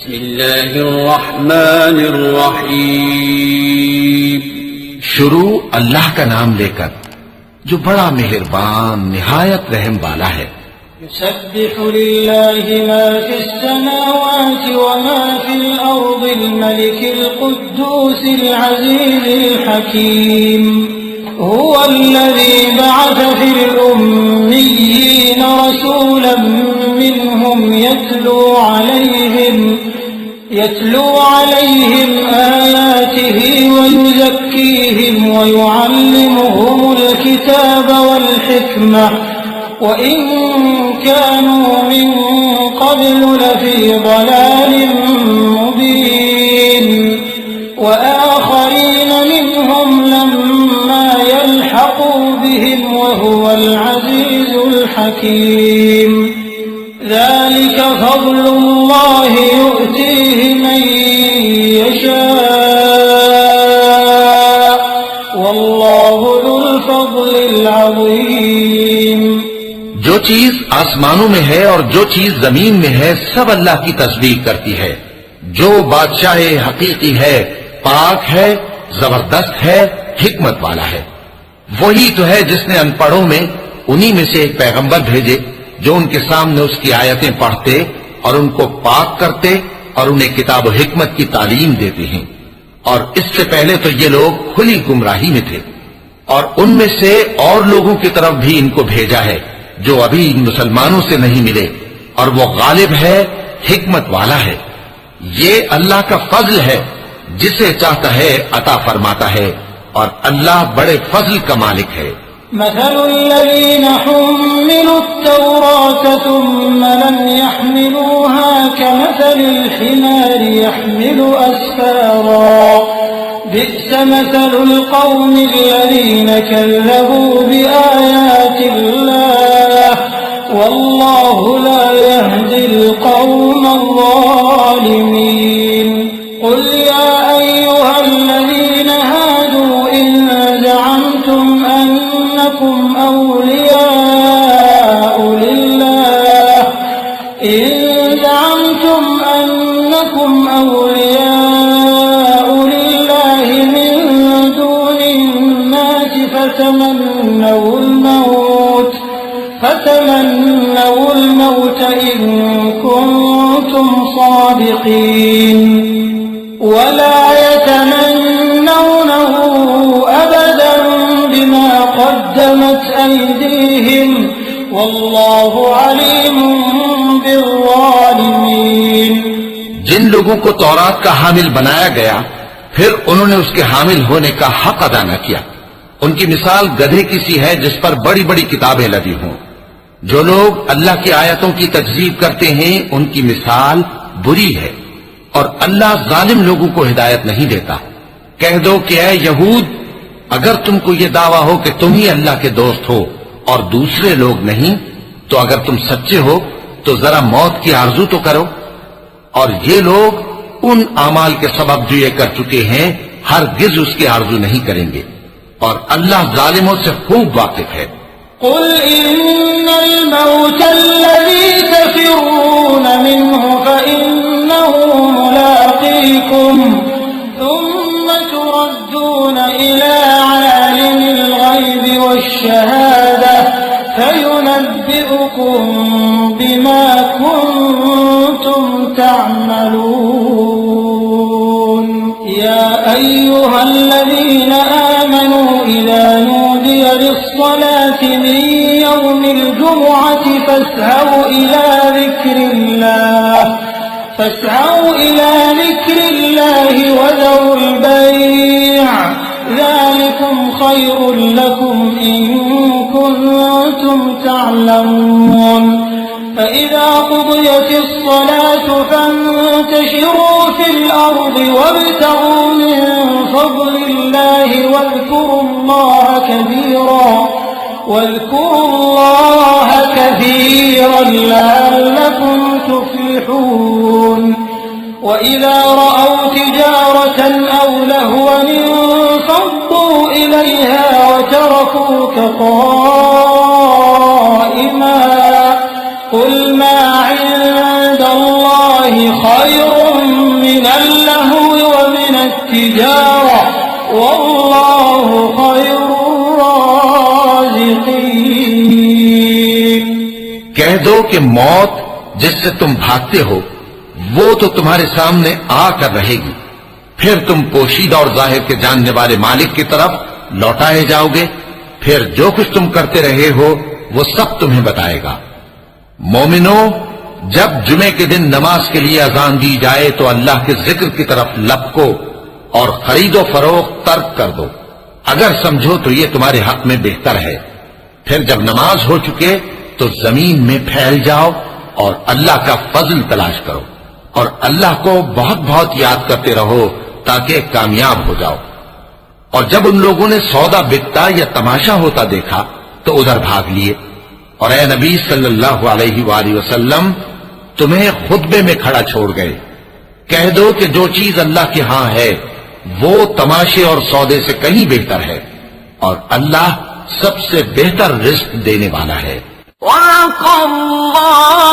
بسم اللہ الرحمن الرحیم. شروع اللہ کا نام لے کر جو بڑا مہربان نہایت رحم والا ہے. يسبح لله ما في السماوات وما في الأرض الملك القدوس العزيز الحكيم. هو الذي بعث في الأميين رسولا منهم يتلو عليهم آياته ويزكيهم ويعلمهم الكتاب والحكمة وإن كانوا من قبل لفي ضلال مبين. وآخرين منهم لما يلحقوا بهم وهو العزيز الحكيم. ذلك فضل الله يؤتيه من يشاء والله ذو الفضل العظيم. جو چیز آسمانوں میں ہے اور جو چیز زمین میں ہے سب اللہ کی تسبیح کرتی ہے. جو بادشاہ حقیقی ہے، پاک ہے، زبردست ہے، حکمت والا ہے. وہی تو ہے جس نے ان پڑھوں میں انہی میں سے ایک پیغمبر بھیجے جو ان کے سامنے اس کی آیتیں پڑھتے اور ان کو پاک کرتے اور انہیں کتاب و حکمت کی تعلیم دیتے ہیں. اور اس سے پہلے تو یہ لوگ کھلی گمراہی میں تھے، اور ان میں سے اور لوگوں کی طرف بھی ان کو بھیجا ہے جو ابھی مسلمانوں سے نہیں ملے، اور وہ غالب ہے، حکمت والا ہے. یہ اللہ کا فضل ہے، جسے چاہتا ہے عطا فرماتا ہے، اور اللہ بڑے فضل کا مالک ہے. مثل الذين حملوا التوراة ثم لم يحملوها كمثل الحمار يحمل أسفارا بئس مثل القوم الذين كذبوا بآيات الله والله لا يهدي القوم الظالمين. قل يا أيها الذين هادوا إن زعمتم أنكم أولياء لله من دون الناس فتمنوا الموت إن كنتم صادقين ولا يتمنونه أبدا بما قدمت أيديهم والله عليم بالظالمين. جن لوگوں کو تورات کا حامل بنایا گیا پھر انہوں نے اس کے حامل ہونے کا حق ادا نہ کیا، ان کی مثال گدھے کی سی ہے جس پر بڑی بڑی کتابیں لدی ہوں. جو لوگ اللہ کی آیتوں کی تکذیب کرتے ہیں ان کی مثال بری ہے، اور اللہ ظالم لوگوں کو ہدایت نہیں دیتا. کہہ دو کہ اے یہود، اگر تم کو یہ دعویٰ ہو کہ تم ہی اللہ کے دوست ہو اور دوسرے لوگ نہیں، تو اگر تم سچے ہو تو ذرا موت کی آرزو تو کرو. اور یہ لوگ ان اعمال کے سبب جو یہ کر چکے ہیں ہرگز اس کی آرزو نہیں کریں گے، اور اللہ ظالموں سے خوب واقف ہے. قل إن الموت الذي تفرون منه فإنه ملاقيكم ثم تردون إلى عالم الغيب والشهادة فينبئكم بما كنتم تعملون. يا أيها الذين آمنوا إذا نودي للصلاة من يوم الجمعة فاسعوا إلى ذكر الله وذروا البيع ذلكم خير لكم إن كنتم تعلمون. فإذا قضيت الصلاة فانتشروا في الأرض وابتغوا من فضل الله واذكروا الله كثيرا لعلكم تفلحون. وإذا رأوا تجارة أو لهوا انفضوا إليها وتركوك قائما قل ما عند الله خير من اللهو ومن التجارة والله خير الرازقين. کہہ دو کہ موت جس سے تم بھاگتے ہو وہ تو تمہارے سامنے آ کر رہے گی، پھر تم پوشیدہ اور ظاہر کے جاننے والے مالک کی طرف لوٹائے جاؤ گے، پھر جو کچھ تم کرتے رہے ہو وہ سب تمہیں بتائے گا. مومنو، جب جمعے کے دن نماز کے لیے اذان دی جائے تو اللہ کے ذکر کی طرف لپکو اور خرید و فروخت ترک کر دو، اگر سمجھو تو یہ تمہارے حق میں بہتر ہے. پھر جب نماز ہو چکے تو زمین میں پھیل جاؤ اور اللہ کا فضل تلاش کرو، اور اللہ کو بہت بہت یاد کرتے رہو تاکہ کامیاب ہو جاؤ. اور جب ان لوگوں نے سودا بکتا یا تماشا ہوتا دیکھا تو ادھر بھاگ لیے، اور اے نبی صلی اللہ علیہ وآلہ وسلم تمہیں خطبے میں کھڑا چھوڑ گئے. کہہ دو کہ جو چیز اللہ کے ہاں ہے وہ تماشے اور سودے سے کہیں بہتر ہے، اور اللہ سب سے بہتر رزق دینے والا ہے. وَلَقَ اللَّهُ